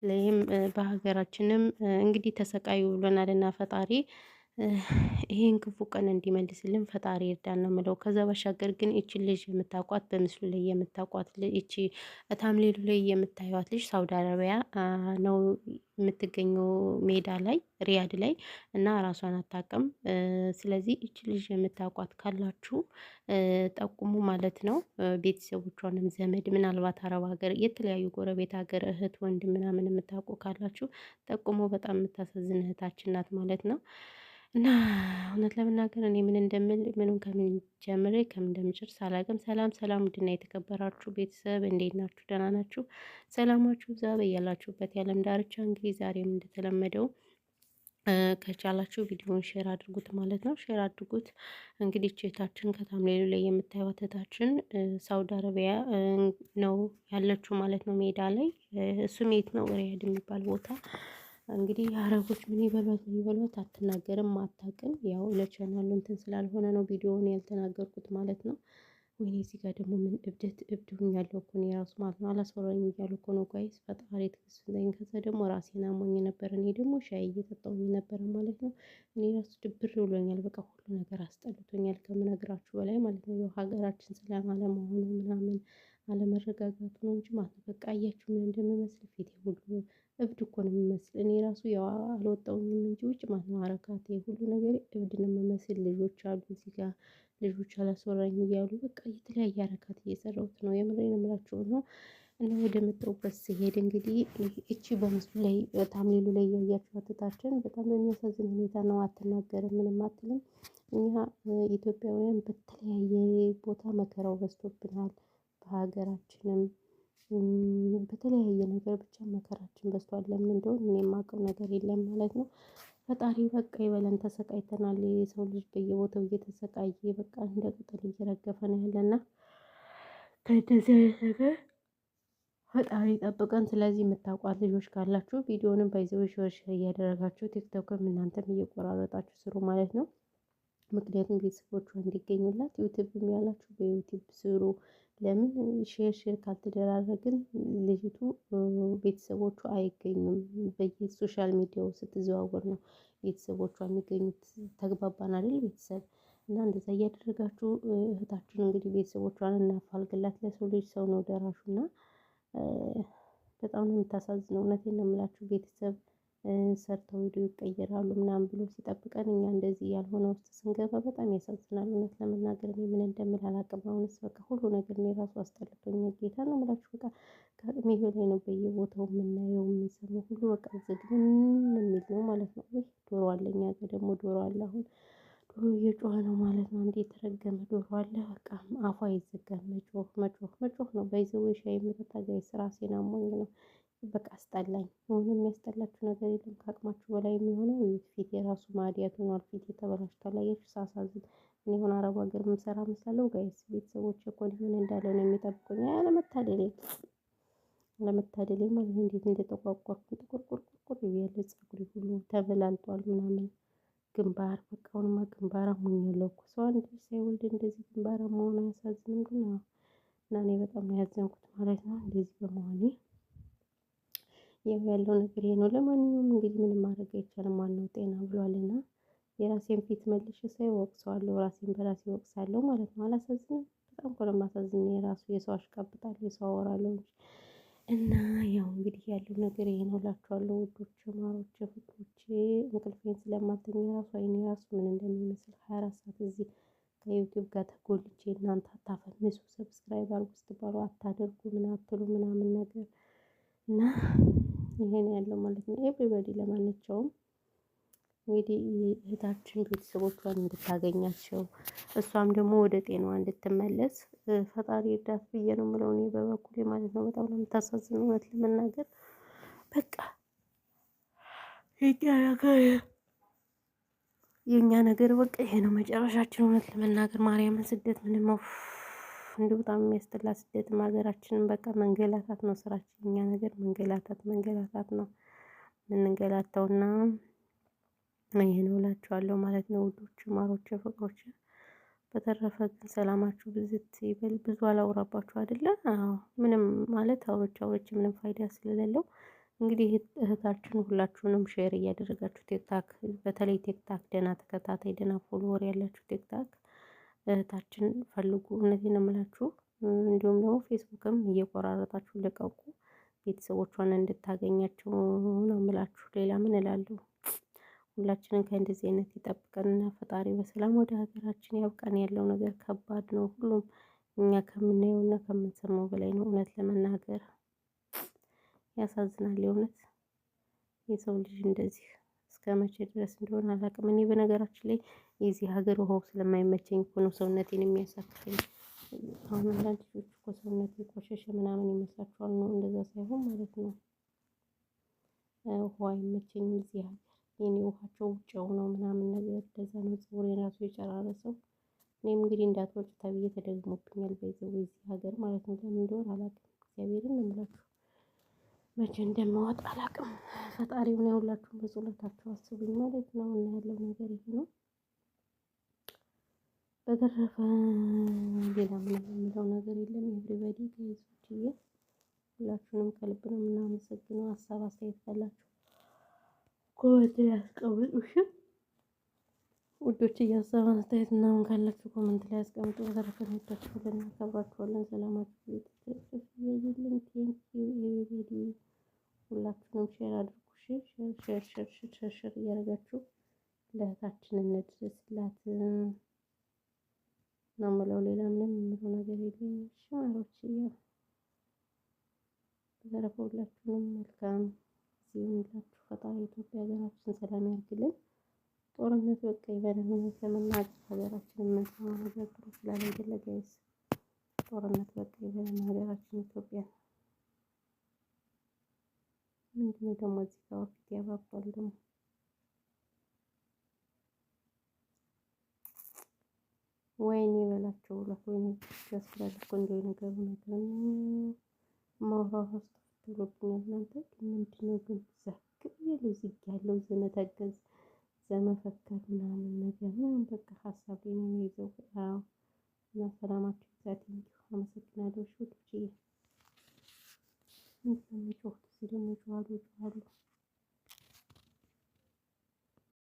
ላይም በሀገራችንም እንግዲህ ተሰቃዩ ብሎናልና ፈጣሪ ይሄን ክፉ ቀን እንዲመልስልን ፈጣሪ ይርዳን ነው የምለው። ከዛ ባሻገር ግን ይቺን ልጅ የምታውቋት በምስሉ ላይ የምታውቋት ይቺ ታምሌሉ ላይ የምታዩት ልጅ ሳውዲ አረቢያ ነው የምትገኘው፣ ሜዳ ላይ ሪያድ ላይ እና ራሷን አታውቅም። ስለዚህ ይቺ ልጅ የምታውቋት ካላችሁ ጠቁሙ ማለት ነው። ቤተሰቦቿንም ዘመድ ምናልባት አረብ ሀገር የተለያዩ ጎረቤት ሀገር እህት ወንድም ምናምን የምታውቁ ካላችሁ ጠቁሙ። በጣም የምታሳዝን እህታችን ናት ማለት ነው። እና እውነት ለመናገር እኔ ምን እንደምል ምኑን ከምን ጀምሬ ከምን እንደምጨርስ አላውቅም። ሰላም ሰላም፣ ውድና የተከበራችሁ ቤተሰብ እንዴት ናችሁ? ደህና ናችሁ? ሰላማችሁ እዛ በያላችሁበት የዓለም ዳርቻ። እንግዲህ ዛሬም እንደተለመደው ከቻላችሁ ቪዲዮውን ሼር አድርጉት ማለት ነው። ሼር አድርጉት። እንግዲህ እህታችን ከታምሌሉ ላይ የምታዩት እህታችን ሳውዲ አረቢያ ነው ያለችው ማለት ነው፣ ሜዳ ላይ። እሱም የት ነው? ሪያድ የሚባል ቦታ። እንግዲህ አረቦች ምን ይበሏት ምን ይበሏት አትናገርም፣ አታውቅም። ያው ለቻናሉ እንትን ስላልሆነ ነው ቪዲዮውን ያልተናገርኩት ማለት ነው። ወይኔ እዚህ ጋር ደግሞ ምን እብድ ሁኛለሁ እኮ እኔ ራሱ ማለት ነው። አላስወራኝ እያሉ እኮ ነው ጋይስ። ፈጣሪ ትዕግስት ስጠኝ። ከዛ ደግሞ ራሴን አሞኝ ነበር። እኔ ደግሞ ሻይ እየጠጣሁኝ ነበረ ማለት ነው። እኔ ራሱ ድብር ብሎኛል። በቃ ሁሉ ነገር አስጠልቶኛል ከምነግራችሁ በላይ ማለት ነው። ያው ሀገራችን ሰላም አለመሆኑ ምናምን አለመረጋጋቱ ነው እንጂ ማለት ነው። በቃ አያችሁ ምን እንደምመስል ፊቴ ሁሉ እብድ እኮ ነው የምመስል። እኔ ራሱ ያው አልወጣሁኝም እንጂ ውጭ ማለት ነው። አረጋቴ ሁሉ ነገር እብድ ነው የምመስል። ልጆች አሉ እዚህ ጋር ልጆች አላስወራኝ እያሉ በቃ የተለያየ አረካት እየሰራሁት ነው። የምሬን እምላችሁ ነው። እና ወደ መጣሁበት ስሄድ እንግዲህ እቺ በምስሉ ላይ ታምሌሉ ላይ ያያችኋት እህታችን በጣም በሚያሳዝን ሁኔታ ነው። አትናገርም፣ ምንም አትልም። እኛ ኢትዮጵያውያን በተለያየ ቦታ መከራው በዝቶብናል። በሀገራችንም በተለያየ ነገር ብቻ መከራችን በዝቷል። ለምን እንደሆነ እኔ የማውቀው ነገር የለም ማለት ነው። ፈጣሪ በቃ ይበለን። ተሰቃይተናል። የሰው ልጅ በየቦታው እየተሰቃየ በቃ እንደ ቅጠል እየረገፈ ነው ያለና ከእንደዚህ አይነት ነገር ፈጣሪ ጠብቀን። ስለዚህ የምታውቋት ልጆች ካላችሁ ቪዲዮንም ባይዘው ሼር እያደረጋችሁ ቲክቶክም እናንተም እየቆራረጣችሁ ስሩ ማለት ነው። ምክንያቱም ቤተሰቦቿ እንዲገኙላት ዩቲዩብ ያላችሁ በዩቲዩብ ስሩ። ለምን ሼር ካልተደራረግን ልጅቱ ቤተሰቦቿ አይገኙም። በየሶሻል ሚዲያው ስትዘዋወር ነው ቤተሰቦቿ የሚገኙት። ተግባባን አይደል ቤተሰብ? እና እንደዛ እያደረጋችሁ እህታችን እንግዲህ ቤተሰቦቿን እናፋልግላት። ለሰው ልጅ ሰው ነው ደራሹና በጣም ነው የምታሳዝነው። እውነቴን ነው የምላችሁ ቤተሰብ ሰርተው ሄዶ ይቀየራሉ ምናምን ብሎ ሲጠብቀን እኛ እንደዚህ ያልሆነ ውስጥ ስንገባ በጣም ያሳዝናል። እውነት ለመናገር እኔ ምን እንደምል አላውቅም። አሁንስ በቃ ሁሉ ነገር እኔ ራሱ አስጠልቶኛል። ጌታ ነው የምላችሁ በቃ ከአቅሜ በላይ ነው። በየቦታው የምናየው የምንሰማው ሁሉ በቃ ዝግን የሚል ነው ማለት ነው። ወይ ዶሮ አለ፣ እኛ ጋር ደግሞ ዶሮ አለ። አሁን ዶሮ እየጮኸ ነው ማለት ነው። እንዴት የተረገመ ዶሮ አለ። በቃ አፏ ይዘጋል። መጮህ መጮህ መጮህ ነው። በይዘው ሻይ የምጠጣ ጋር ስራ ሴና ሞኝ ነው። በቃ አስጠላኝ። የሆነ የሚያስጠላችሁ ነገር የለም። ከአቅማችሁ በላይ የሚሆነው ፊት የራሱ ማዲያት ሆኗል። ፊት የተበላሽቷል። አያችሁ ሳሳዝን። እኔ አሁን አረብ ሀገር የምሰራ መስላለሁ ጋይስ። ቤተሰቦች እኮ ምን እንዳለው ነው የሚጠብቁኝ። አለመታደሌ አለመታደሌ ማለት እንዴት እንደተቋቋርኩ ጥቁር ያለ ፀጉሬ ሁሉ ተበላልጧል ምናምን ግንባር በቃ አሁንማ ግንባራም ሆኛለሁ እኮ። ሰው አንድ ልጅ ሳይወልድ እንደዚህ ግንባራም መሆን አያሳዝንም? ግን እና እኔ በጣም ነው ያዘንኩት ማለት ነው እንደዚህ በመሆኔ። ያለው ነገር ይሄ ነው። ለማንኛውም እንግዲህ ምንም ማድረግ አይቻልም። ዋናው ጤና ብሏልና የራሴን ፊት መልሼ ሳይ ወቅሰዋለሁ። ራሴን በራሴ ወቅሳለሁ ማለት ነው። አላሳዝንም? በጣም እኮ ነው የማሳዝነው። የራሱ የሰው አሽቃብጣለሁ፣ የሰው አወራለሁ እንጂ። እና ያው እንግዲህ ያለው ነገር ይሄ ነው እላችኋለሁ ውዶች፣ ማሮች፣ ፍቅሮቼ። እንቅልፌን ስለማልተኛ ራሱ አይኔ ራሱ ምን እንደሚመስል 24 ሰዓት እዚህ ከዩቲዩብ ጋር ተጎልቼ እናንተ አታፈምሱ፣ ሰብስክራይብ አድርጉ ስትባሉ አታደርጉ፣ ምን አትሉ ምናምን ነገር እና ይሄን ያለው ማለት ነው። ኤቭሪባዲ ለማንኛውም እንግዲህ እህታችን ቤተሰቦቿን እንድታገኛቸው እሷም ደግሞ ወደ ጤናዋ እንድትመለስ ፈጣሪ እርዳት ብዬ ነው የምለው እኔ በበኩሌ ማለት ነው። በጣም ነው የምታሳዝነው እውነት ለመናገር በቃ የኛ ነገር በቃ ይሄ ነው መጨረሻችን። እውነት ለመናገር ማርያምን ስደት ምንም ነው እንዲሁ በጣም የሚያስጠላ ስደትም ሀገራችንን በቃ መንገላታት ነው ስራችን። እኛ ነገር መንገላታት ነው የምንገላታውና ይሄ ነው እላችኋለሁ ማለት ነው ውዶች፣ ማሮች፣ ፍቅሮች። በተረፈ ግን ሰላማችሁ ብዝት ይበል። ብዙ አላውራባችሁ አይደለ? አዎ ምንም ማለት አውሮች ምንም ፋይዳ ስለሌለው እንግዲህ እህታችን ሁላችሁንም ሼር እያደረጋችሁ ቲክታክ በተለይ ቲክታክ ደህና ተከታታይ ደህና ፎሎወር ያላችሁ ቲክታክ እህታችን ፈልጉ። እውነቴን ነው የምላችሁ። እንዲሁም ደግሞ ፌስቡክም እየቆራረጣችሁ ልቀቁ ቤተሰቦቿን እንድታገኛቸው ነው የምላችሁ። ሌላ ምን እላለሁ? ሁላችንም ከእንደዚህ አይነት ይጠብቀንና ፈጣሪ በሰላም ወደ ሀገራችን ያብቃን። ያለው ነገር ከባድ ነው። ሁሉም እኛ ከምናየውና ከምንሰማው በላይ ነው። እውነት ለመናገር ያሳዝናል። የእውነት የሰው ልጅ እንደዚህ እስከ መቼ ድረስ እንደሆነ አላውቅም። እኔ በነገራችን ላይ የዚህ ሀገር ውሃው ስለማይመቸኝ እኮ ነው ሰውነቴን የሚያሳክፈኝ። አሁን አንዳንድ ልጆች እኮ ሰውነቴ ቆሸሸ ምናምን ይመስላችኋል። ነው እንደዛ ሳይሆን ማለት ነው። ውሃ አይመቸኝም እዚህ ሀገር። የኔ ውሃቸው ውጭው ነው ምናምን ነገር እንደዛ ነው። ፀጉሬን ራሱ የጨራረሰው። እኔም እንግዲህ እንዳትወጪ ተብዬ ተደግሞብኛል። በዚህ ሀገር ማለት ነው። ለምን እንደሆነ አላውቅም። እግዚአብሔርን ነው የምላችሁ። መቼ እንደማወጣ አላውቅም። ፈጣሪ ሆነ ሁላችሁም በጸሎታችሁ አስቡኝ ማለት ነው። እና ያለው ነገር ይሄ ነው። በተረፈ ሌላ ምንም የምለው ነገር የለም። ኤቭሪባዲ ጋይሶችዬ ሁላችሁንም ከልብ ነው የምናመሰግነው። ሀሳብ አስተያየት ካላችሁ ኮሜንት ላይ አስቀምጡ። እሺ ውዶች፣ ሀሳብ አስተያየት ምናምን ካላችሁ ኮሜንት ላይ አስቀምጡ። በተረፈ እንወዳችኋለን፣ እናከብራችኋለን። ሰላማችሁ ይብዛልኝ። ቴንኪው ኤቭሪባዲ። ሁላችሁንም ሼር አድርጉ። ሼር እያደረጋችሁ ለእህታችን እንድረስላት ነው የምለው። ሌላ ምንም የምለው ነገር የለኝም። እሺ ማሮች፣ በተረፈ ሁላችሁንም መልካም ጊዜ ይሁንላችሁ። ፈጣሪ ኢትዮጵያ ሀገራችን ሰላም ያድርግልን። ጦርነት በቃ ይበለን። ለመናገር ሀገራችን የምንሰማው ነገር ጥሩ ስላልሆነ ጋይስ፣ ጦርነት በቃ ይበለን ሀገራችን ኢትዮጵያ። ምንድነው ደግሞ እዚህ ጋር ወፊት ያባባል ደግሞ። ወይኔ በላቸው ብሏት። ወይኔ ያስብላል እኮ እንደው የነገሩ ነገር ማውራት ውስጥ ብሎብኛል። እናንተ ምንድነው ግን ዘክ ያለው ዝግ ያለው ዘመተገዝ ዘመፈከር ምናምን ነገር በቃ ሀሳብ ነው የሚይዘው። እና ሰላማችሁ ይብዛ። አመሰግናለሁ። ሹት ምንድነው የሚጮሁት? እዚህ ደግሞ ይጮሃሉ።